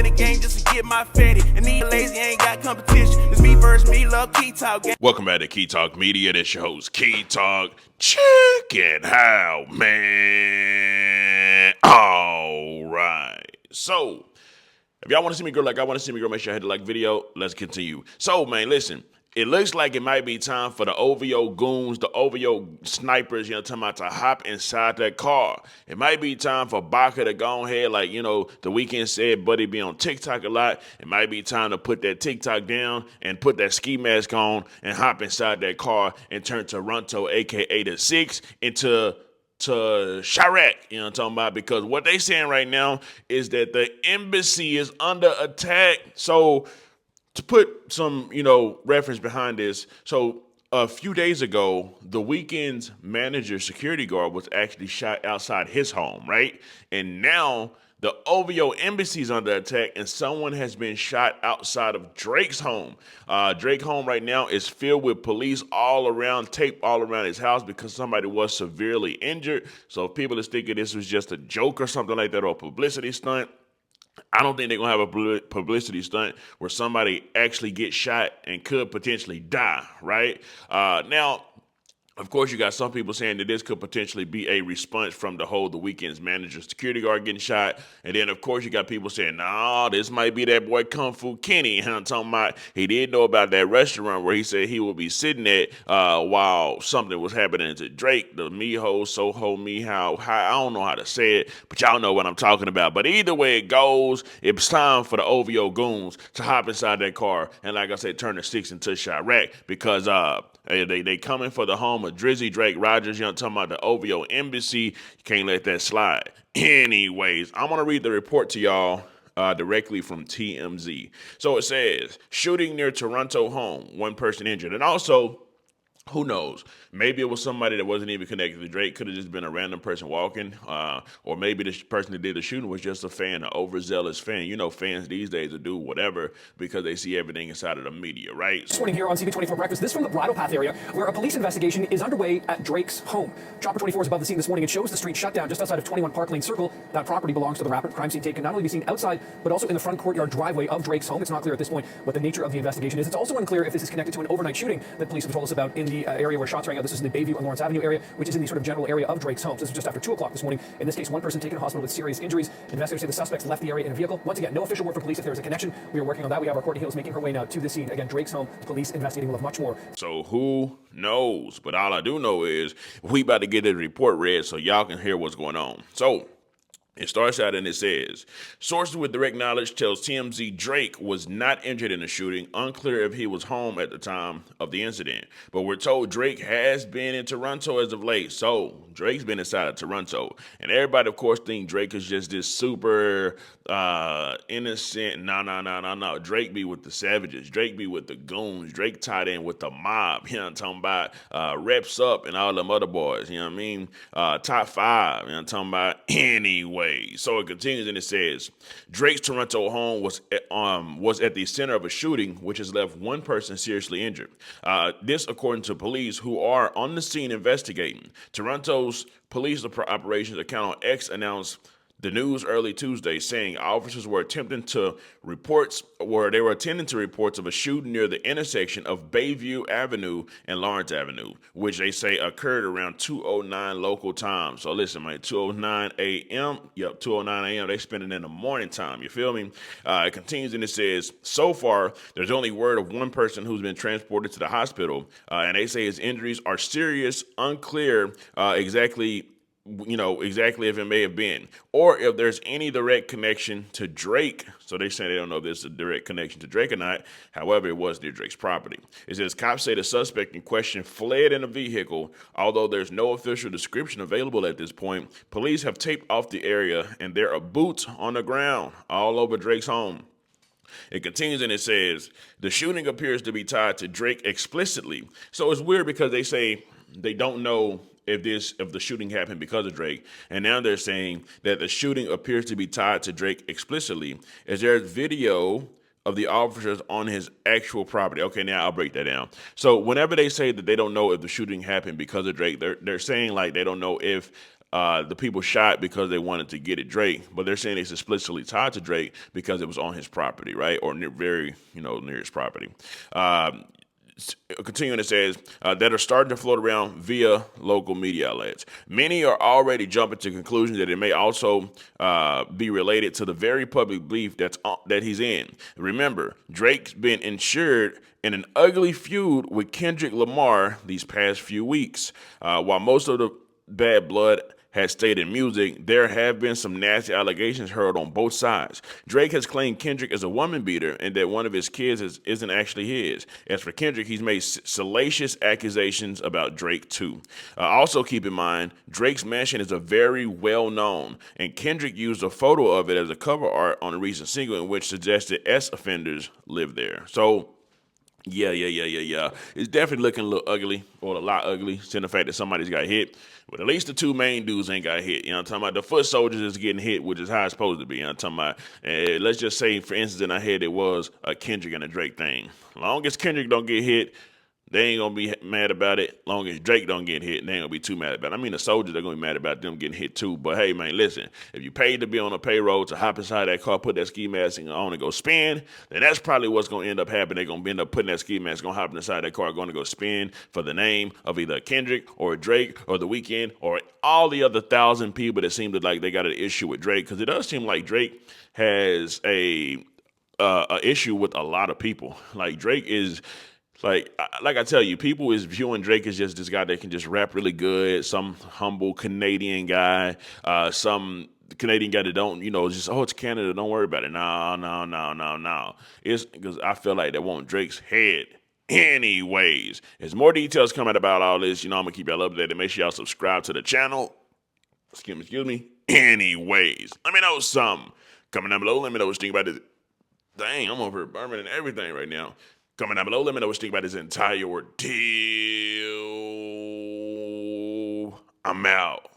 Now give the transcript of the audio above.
in the game just to get my fatty. And these lazy ain't got competition. It's me versus me, love Key Talk. Welcome back to Key Talk Media. This your host, Key Talk. Check it out, man. All right. So, if y'all want to see me grow like I want to see me grow, make sure I hit the like video. Let's continue. So, man, listen. It looks like it might be time for the OVO goons, the OVO snipers, talking about to hop inside that car. It might be time for Baca to go ahead, like, The Weeknd said, Buddy be on TikTok a lot. It might be time to put that TikTok down and put that ski mask on and hop inside that car and turn Toronto, a.k.a. the 6, into Chirac, I'm talking about, because what they saying right now is that the embassy is under attack. So, to put some, reference behind this, so a few days ago, the Weeknd's manager security guard was actually shot outside his home, right? And now the OVO embassy is under attack, and someone has been shot outside of Drake's home. Drake's home right now is filled with police all around, taped all around his house because somebody was severely injured. So if people are thinking this was just a joke or something like that or a publicity stunt, I don't think they're going to have a publicity stunt where somebody actually gets shot and could potentially die, right? Now, of course, you got some people saying that this could potentially be a response from the Weeknd's manager security guard getting shot. And then, of course, you got people saying, no, this might be that boy Kung Fu Kenny. I'm talking about he did know about that restaurant where he said he would be sitting at while something was happening to Drake, the Miho, Soho, Mihao. I don't know how to say it, but y'all know what I'm talking about. But either way it goes, it's time for the OVO goons to hop inside that car and, like I said, turn the 6 into Chirac because they coming for the home of Drizzy, Drake, Rogers. Talking about the OVO embassy. You can't let that slide. Anyways, I'm going to read the report to y'all directly from TMZ. So it says, shooting near Toronto home, one person injured. And also, who knows? Maybe it was somebody that wasn't even connected to Drake. Could have just been a random person walking. Or maybe the person that did the shooting was just a fan, an overzealous fan. Fans these days will do whatever because they see everything inside of the media, right? This morning here on CB24 Breakfast, this from the Bridle Path area, where a police investigation is underway at Drake's home. Chopper 24 is above the scene this morning. It shows the street shut down just outside of 21 Park Lane Circle. That property belongs to the rapper. Crime scene tape can not only be seen outside, but also in the front courtyard driveway of Drake's home. It's not clear at this point what the nature of the investigation is. It's also unclear if this is connected to an overnight shooting that police have told us about in the area where shots rang out. This is in the Bayview and Lawrence Avenue area, which is in the sort of general area of Drake's home. This was just after 2 o'clock this morning. In this case, one person taken to hospital with serious injuries. Investigators say the suspects left the area in a vehicle. Once again, no official word from police if there is a connection. We are working on that. We have our Courtney Hills making her way now to the scene. Again, Drake's home. Police investigating. We'll have much more. So who knows? But all I do know is we about to get the report read so y'all can hear what's going on. So it starts out and it says, sources with direct knowledge tells TMZ Drake was not injured in the shooting. Unclear if he was home at the time of the incident. But we're told Drake has been in Toronto as of late. So Drake's been inside of Toronto. And everybody, of course, think Drake is just this super innocent. No. Drake be with the savages. Drake be with the goons. Drake tied in with the mob. I'm talking about Reps Up and all them other boys. You know what I mean? Top 5. I'm talking about anyway. So it continues and it says, Drake's Toronto home was at the center of a shooting, which has left one person seriously injured. This, according to police who are on the scene investigating. Toronto's police operations account on X announced the news early Tuesday, saying officers were attending to reports of a shooting near the intersection of Bayview Avenue and Lawrence Avenue, which they say occurred around 2:09 local time. So listen, man, 2:09 a.m. Yep, 2:09 a.m. They spend it in the morning time. You feel me? It continues and it says, so far, there's only word of one person who's been transported to the hospital, and they say his injuries are serious, unclear exactly if it may have been, or if there's any direct connection to Drake. So they say they don't know if there's a direct connection to Drake or not. However, it was near Drake's property. It says cops say the suspect in question fled in a vehicle. Although there's no official description available at this point, police have taped off the area and there are boots on the ground all over Drake's home. It continues and it says, the shooting appears to be tied to Drake explicitly. So it's weird because they say they don't know if the shooting happened because of Drake. And now they're saying that the shooting appears to be tied to Drake explicitly. Is there video of the officers on his actual property? Okay, now I'll break that down. So whenever they say that they don't know if the shooting happened because of Drake, they're saying like they don't know if the people shot because they wanted to get at Drake, but they're saying it's explicitly tied to Drake because it was on his property, right, or very near his property. Continuing, it says that are starting to float around via local media outlets. Many are already jumping to conclusions that it may also be related to the very public belief that he's in. Remember, Drake's been insured in an ugly feud with Kendrick Lamar these past few weeks. While most of the bad blood has stayed in music, there have been some nasty allegations heard on both sides. Drake has claimed Kendrick is a woman beater and that one of his kids isn't actually his. As for Kendrick, he's made salacious accusations about Drake too. Also keep in mind, Drake's mansion is a very well known, and Kendrick used a photo of it as a cover art on a recent single in which suggested offenders live there. So yeah. It's definitely looking a little ugly, or a lot ugly, seeing the fact that somebody's got hit. But at least the two main dudes ain't got hit. You know what I'm talking about? The foot soldiers is getting hit, which is how it's supposed to be. You know what I'm talking about? Let's just say, for instance, in our head, it was a Kendrick and a Drake thing. As long as Kendrick don't get hit, they ain't gonna be mad about it. As long as Drake don't get hit, they ain't gonna be too mad about it. I mean, the soldiers are gonna be mad about them getting hit too. But hey, man, listen, if you paid to be on a payroll to hop inside that car, put that ski mask on and go spin, then that's probably what's gonna end up happening. They're gonna end up putting that ski mask, gonna hop inside that car, gonna go spin for the name of either Kendrick or Drake or The Weeknd or all the other 1,000 people that seem to like they got an issue with Drake. Because it does seem like Drake has a issue with a lot of people. Like Drake is. Like I tell you, people is viewing Drake as just this guy that can just rap really good, some humble Canadian guy, some Canadian guy that don't, just, it's Canada, don't worry about it. No. It's because I feel like they want Drake's head. Anyways, as more details come out about all this, I'm going to keep y'all updated. Make sure y'all subscribe to the channel. Excuse me. Anyways, let me know something. Comment down below, let me know what you think about this. Dang, I'm over here burning and everything right now. Comment down below. Let me know what you think about this entire ordeal. I'm out.